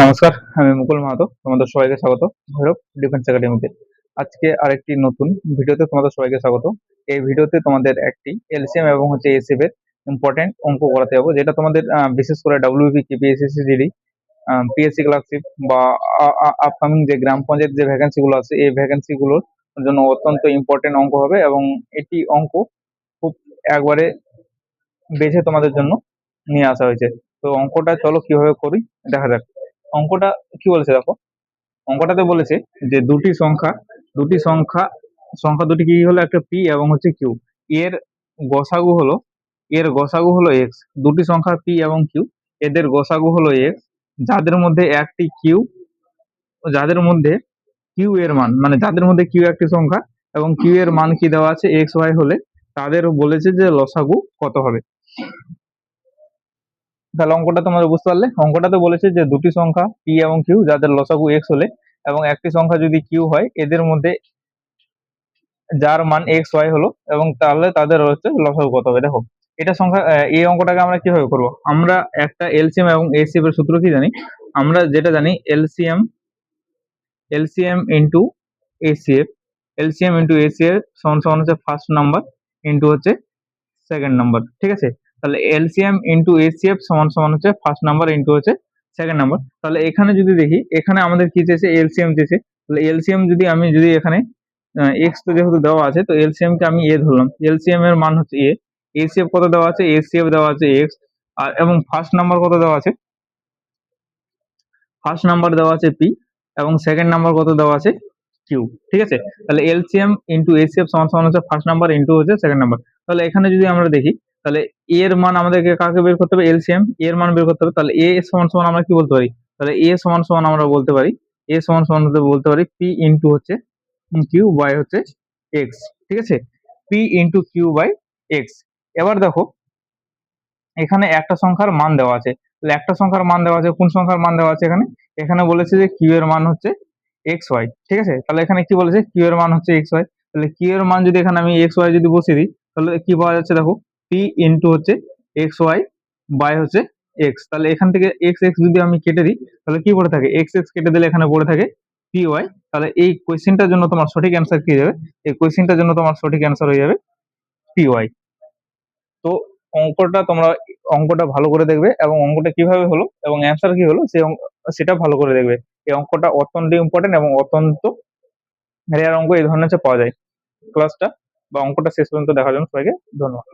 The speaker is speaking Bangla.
নমস্কার, আমি মুকুল মাহাতো। তোমাদের সবাইকে স্বাগত ভৈরব ডিফেন্স একাডেমিতে। আজকে আরেকটি নতুন ভিডিওতে তোমাদের সবাইকে স্বাগত। এই ভিডিওতে তোমাদের একটি এলসিএম এবং এসএফ এর ইম্পর্টেন্ট অঙ্ক করাতে যাবো, যেটা তোমাদের বিশেষ করে ডাব্লিউবি, কেপিএসসি, জিডি, পিএসসি ক্লার্কশিপ বা আপকামিং যে গ্রাম পঞ্চায়েত যে ভ্যাকেন্সি গুলো আছে, এই ভ্যাকেন্সি গুলোর জন্য অত্যন্ত ইম্পর্টেন্ট অঙ্ক হবে। এবং এটি অঙ্ক খুব একবারে বেছে তোমাদের জন্য নিয়ে আসা হয়েছে। তো অঙ্কটা চলো কিভাবে করি দেখা যাক। অঙ্কটা কি বলেছে দেখো। অঙ্কটাতে বলেছে যে দুটি সংখ্যা সংখ্যা দুটি কি হলো, একটা পি এবং কিউ। এর গসাগু হলো এক্স। দুটি সংখ্যা পি এবং কিউ, এদের গসাগু হলো এক্স। যাদের মধ্যে একটি কিউ, যাদের মধ্যে কিউ এর মান, মানে যাদের মধ্যে কিউ একটি সংখ্যা এবং কিউ এর মান কি দেওয়া আছে এক্স ওয়াই হলে, তাদের বলেছে যে লসাগু কত হবে। তাহলে অঙ্কটা তোমরা বুঝতে পারলে। অঙ্কটাতে বলেছে যে দুটি সংখ্যা পি এবং কিউ যাদের লসাগু এক্স হলে এবং একটি সংখ্যা যদি কিউ হয়, এদের মধ্যে যার মান এক্স ওয়াই হলো, এবং তাহলে তাদের হচ্ছে লসাগু কত হবে। দেখো এটা সংখ্যা, এই অঙ্কটাকে আমরা কিভাবে করব। আমরা একটা এলসিএম এবং এসিএফ এর সূত্র কি জানি। আমরা যেটা জানি, LCM LCM into ACF, LCM into ACF সমান সমান হচ্ছে ফার্স্ট নাম্বার ইন্টু হচ্ছে সেকেন্ড নাম্বার। ঠিক আছে, তাহলে এলসিএম ইন্টু এসিএফ সমান সমান হচ্ছে ফার্স্ট নাম্বার ইন্টু হচ্ছে সেকেন্ড নাম্বার। তাহলে এখানে যদি দেখি, এখানে আমাদের কি চেয়েছে, এলসিএম চেয়েছে। তাহলে এলসিএম যদি এখানে এক্স তো যেহেতু দেওয়া আছে, তো এলসিএম কে আমি এ ধরলাম। এলসিএম এর মান হচ্ছে এ। এসিএফ কত দেওয়া আছে, এসিএফ দেওয়া আছে এক্স। আর এবং ফার্স্ট নাম্বার কত দেওয়া আছে, ফার্স্ট নাম্বার দেওয়া আছে পি, এবং সেকেন্ড নাম্বার কত দেওয়া আছে কিউ। ঠিক আছে, তাহলে এলসিএম ইন্টু এসিএফ সমান সমান হচ্ছে ফার্স্ট নাম্বার ইন্টু হচ্ছে সেকেন্ড নাম্বার। তাহলে এখানে যদি আমরা দেখি, তাহলে এর মান আমাদেরকে কাকে বের করতে হবে, এলসিএম এর মান বের করতে হবে। তাহলে এ সমান সমান আমরা কি বলতে পারি, তাহলে এ সমান সমান আমরা বলতে পারি, এ সমান সমান বলতে পারি পি ইন্টু হচ্ছে কিউ বাই হচ্ছে এক্স। ঠিক আছে, P into Q by X. এবার দেখো এখানে একটা সংখ্যার মান দেওয়া আছে। তাহলে একটা সংখ্যার মান দেওয়া আছে, কোন সংখ্যার মান দেওয়া আছে এখানে, এখানে বলেছে যে কিউ এর মান হচ্ছে এক্স ওয়াই। ঠিক আছে, তাহলে এখানে কি বলেছে, কিউ এর মান হচ্ছে এক্স ওয়াই। তাহলে কিউ এর মান যদি এখানে আমি এক্স ওয়াই যদি বসিয়ে দিই, তাহলে কি পাওয়া যাচ্ছে দেখো, পি ইন্টু হচ্ছে এক্স ওয়াই বাই হচ্ছে এক্স। তাহলে এখান থেকে এক্স এক্স যদি আমি কেটে দিই, তাহলে কি পড়ে থাকে, এক্স এক্স কেটে দিলে এখানে পড়ে থাকে পি ওয়াই। তাহলে এই কোয়েশ্চেনটার জন্য তোমার সঠিক অ্যান্সার কি হয়ে যাবে, এই কোয়েশ্চেনটার জন্য তোমার সঠিক অ্যান্সার হয়ে যাবে পি ওয়াই। তো অঙ্কটা ভালো করে দেখবে, এবং অঙ্কটা কিভাবে হলো এবং অ্যান্সার কি হলো সেটা ভালো করে দেখবে। এই অঙ্কটা অত্যন্ত ইম্পর্টেন্ট এবং অত্যন্ত রেয়ার অঙ্ক এই ধরনের পাওয়া যায়। ক্লাসটা বা অঙ্কটা শেষ পর্যন্ত দেখার জন্য সবাইকে ধন্যবাদ।